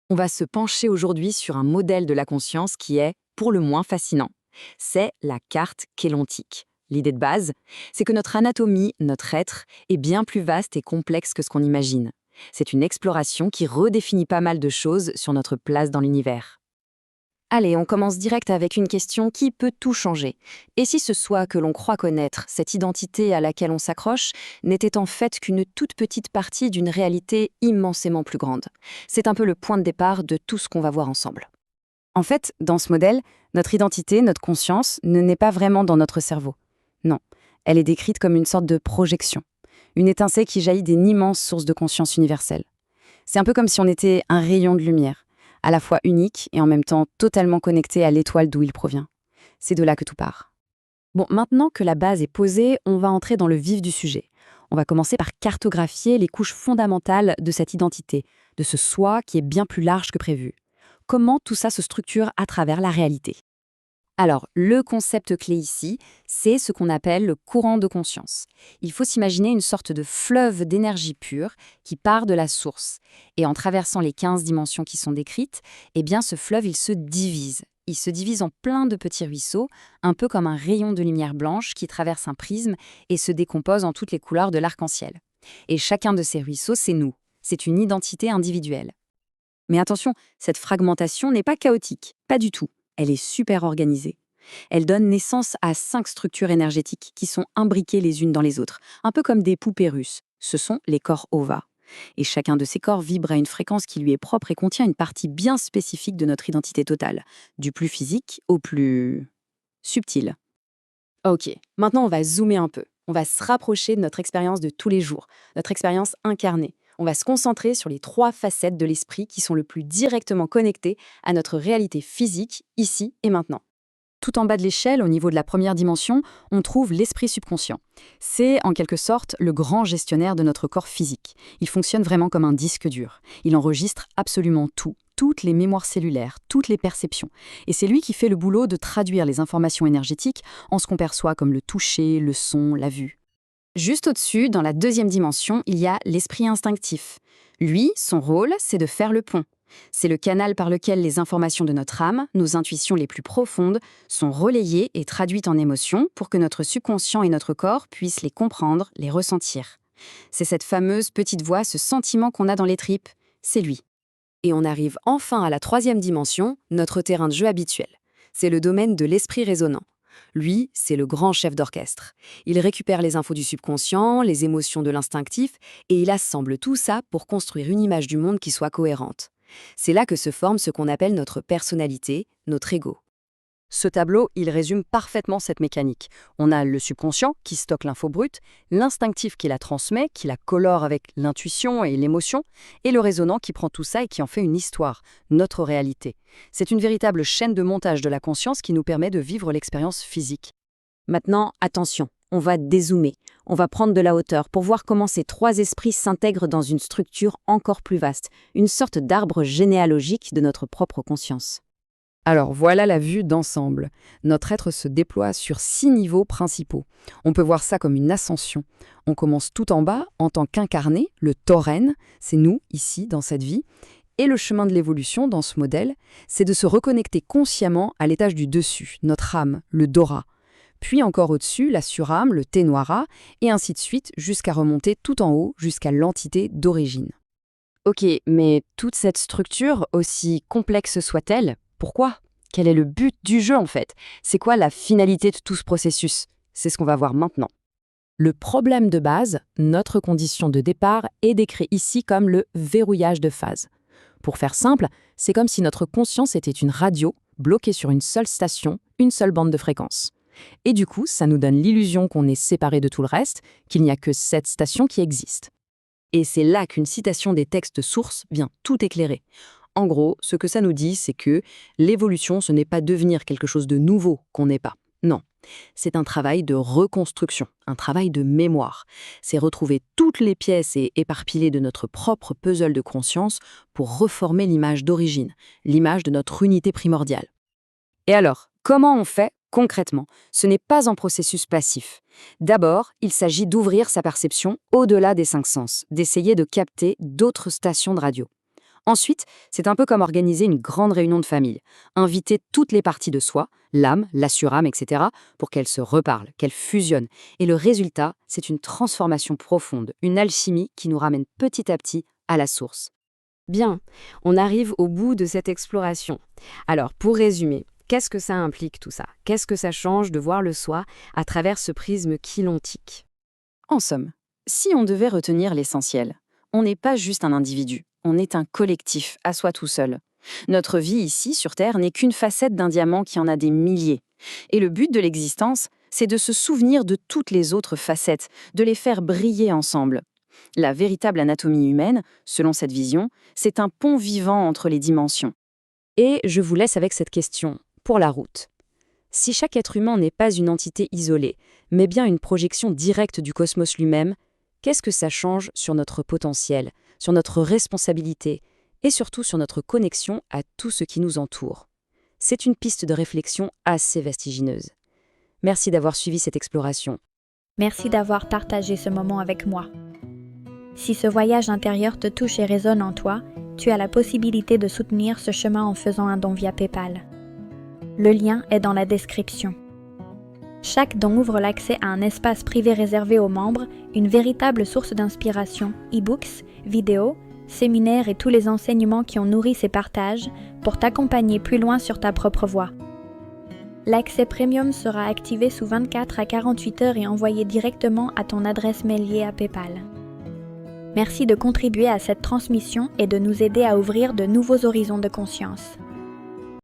On va se pencher aujourd'hui sur un modèle de la conscience qui est, pour le moins, fascinant. C'est la carte kélontique. L'idée de base, c'est que notre anatomie, notre être, est bien plus vaste et complexe que ce qu'on imagine. C'est une exploration qui redéfinit pas mal de choses sur notre place dans l'univers. Allez, on commence direct avec une question qui peut tout changer. Et si ce soi que l'on croit connaître, cette identité à laquelle on s'accroche, n'était en fait qu'une toute petite partie d'une réalité immensément plus grande? C'est un peu le point de départ de tout ce qu'on va voir ensemble. En fait, dans ce modèle, notre identité, notre conscience, ne naît pas vraiment dans notre cerveau. Non, elle est décrite comme une sorte de projection, une étincelle qui jaillit d'une immense source de conscience universelle. C'est un peu comme si on était un rayon de lumière, à la fois unique et en même temps totalement connecté à l'étoile d'où il provient. C'est de là que tout part. Bon, maintenant que la base est posée, on va entrer dans le vif du sujet. On va commencer par cartographier les couches fondamentales de cette identité, de ce soi qui est bien plus large que prévu. Comment tout ça se structure à travers la réalité? Alors, le concept clé ici, c'est ce qu'on appelle le courant de conscience. Il faut s'imaginer une sorte de fleuve d'énergie pure qui part de la source. Et en traversant les 15 dimensions qui sont décrites, eh bien ce fleuve, il se divise. Il se divise en plein de petits ruisseaux, un peu comme un rayon de lumière blanche qui traverse un prisme et se décompose en toutes les couleurs de l'arc-en-ciel. Et chacun de ces ruisseaux, c'est nous. C'est une identité individuelle. Mais attention, cette fragmentation n'est pas chaotique, pas du tout. Elle est super organisée. Elle donne naissance à 5 structures énergétiques qui sont imbriquées les unes dans les autres, un peu comme des poupées russes. Ce sont les corps OVA. Et chacun de ces corps vibre à une fréquence qui lui est propre et contient une partie bien spécifique de notre identité totale, du plus physique au plus subtil. Ok, maintenant on va zoomer un peu. On va se rapprocher de notre expérience de tous les jours, notre expérience incarnée. On va se concentrer sur les 3 facettes de l'esprit qui sont le plus directement connectées à notre réalité physique, ici et maintenant. Tout en bas de l'échelle, au niveau de la première dimension, on trouve l'esprit subconscient. C'est en quelque sorte le grand gestionnaire de notre corps physique. Il fonctionne vraiment comme un disque dur. Il enregistre absolument tout, toutes les mémoires cellulaires, toutes les perceptions. Et c'est lui qui fait le boulot de traduire les informations énergétiques en ce qu'on perçoit comme le toucher, le son, la vue. Juste au-dessus, dans la deuxième dimension, il y a l'esprit instinctif. Lui, son rôle, c'est de faire le pont. C'est le canal par lequel les informations de notre âme, nos intuitions les plus profondes, sont relayées et traduites en émotions pour que notre subconscient et notre corps puissent les comprendre, les ressentir. C'est cette fameuse petite voix, ce sentiment qu'on a dans les tripes. C'est lui. Et on arrive enfin à la troisième dimension, notre terrain de jeu habituel. C'est le domaine de l'esprit résonant. Lui, c'est le grand chef d'orchestre. Il récupère les infos du subconscient, les émotions de l'instinctif, et il assemble tout ça pour construire une image du monde qui soit cohérente. C'est là que se forme ce qu'on appelle notre personnalité, notre ego. Ce tableau, il résume parfaitement cette mécanique. On a le subconscient qui stocke l'info brute, l'instinctif qui la transmet, qui la colore avec l'intuition et l'émotion, et le résonant qui prend tout ça et qui en fait une histoire, notre réalité. C'est une véritable chaîne de montage de la conscience qui nous permet de vivre l'expérience physique. Maintenant, attention, on va dézoomer. On va prendre de la hauteur pour voir comment ces 3 esprits s'intègrent dans une structure encore plus vaste, une sorte d'arbre généalogique de notre propre conscience. Alors voilà la vue d'ensemble. Notre être se déploie sur 6 niveaux principaux. On peut voir ça comme une ascension. On commence tout en bas en tant qu'incarné, le tauren, c'est nous, ici, dans cette vie. Et le chemin de l'évolution, dans ce modèle, c'est de se reconnecter consciemment à l'étage du dessus, notre âme, le dora. Puis encore au-dessus, la surâme, le ténoira, et ainsi de suite, jusqu'à remonter tout en haut, jusqu'à l'entité d'origine. Ok, mais toute cette structure, aussi complexe soit-elle, pourquoi? Quel est le but du jeu en fait? C'est quoi la finalité de tout ce processus? C'est ce qu'on va voir maintenant. Le problème de base, notre condition de départ, est décrit ici comme le verrouillage de phase. Pour faire simple, c'est comme si notre conscience était une radio bloquée sur une seule station, une seule bande de fréquence. Et du coup, ça nous donne l'illusion qu'on est séparé de tout le reste, qu'il n'y a que cette station qui existe. Et c'est là qu'une citation des textes sources vient tout éclairer. En gros, ce que ça nous dit, c'est que l'évolution, ce n'est pas devenir quelque chose de nouveau qu'on n'est pas. Non, c'est un travail de reconstruction, un travail de mémoire. C'est retrouver toutes les pièces et éparpillées de notre propre puzzle de conscience pour reformer l'image d'origine, l'image de notre unité primordiale. Et alors, comment on fait concrètement? Ce n'est pas un processus passif. D'abord, il s'agit d'ouvrir sa perception au-delà des 5 sens, d'essayer de capter d'autres stations de radio. Ensuite, c'est un peu comme organiser une grande réunion de famille. Inviter toutes les parties de soi, l'âme, la surâme, etc., pour qu'elles se reparlent, qu'elles fusionnent. Et le résultat, c'est une transformation profonde, une alchimie qui nous ramène petit à petit à la source. Bien, on arrive au bout de cette exploration. Alors, pour résumer, qu'est-ce que ça implique tout ça? Qu'est-ce que ça change de voir le soi à travers ce prisme quilontique? En somme, si on devait retenir l'essentiel, on n'est pas juste un individu, on est un collectif, à soi tout seul. Notre vie ici, sur Terre, n'est qu'une facette d'un diamant qui en a des milliers. Et le but de l'existence, c'est de se souvenir de toutes les autres facettes, de les faire briller ensemble. La véritable anatomie humaine, selon cette vision, c'est un pont vivant entre les dimensions. Et je vous laisse avec cette question, pour la route. Si chaque être humain n'est pas une entité isolée, mais bien une projection directe du cosmos lui-même, qu'est-ce que ça change sur notre potentiel, sur notre responsabilité et surtout sur notre connexion à tout ce qui nous entoure? C'est une piste de réflexion assez vertigineuse. Merci d'avoir suivi cette exploration. Merci d'avoir partagé ce moment avec moi. Si ce voyage intérieur te touche et résonne en toi, tu as la possibilité de soutenir ce chemin en faisant un don via PayPal. Le lien est dans la description. Chaque don ouvre l'accès à un espace privé réservé aux membres, une véritable source d'inspiration, e-books, vidéos, séminaires et tous les enseignements qui ont nourri ces partages pour t'accompagner plus loin sur ta propre voie. L'accès premium sera activé sous 24 à 48 heures et envoyé directement à ton adresse mail liée à PayPal. Merci de contribuer à cette transmission et de nous aider à ouvrir de nouveaux horizons de conscience.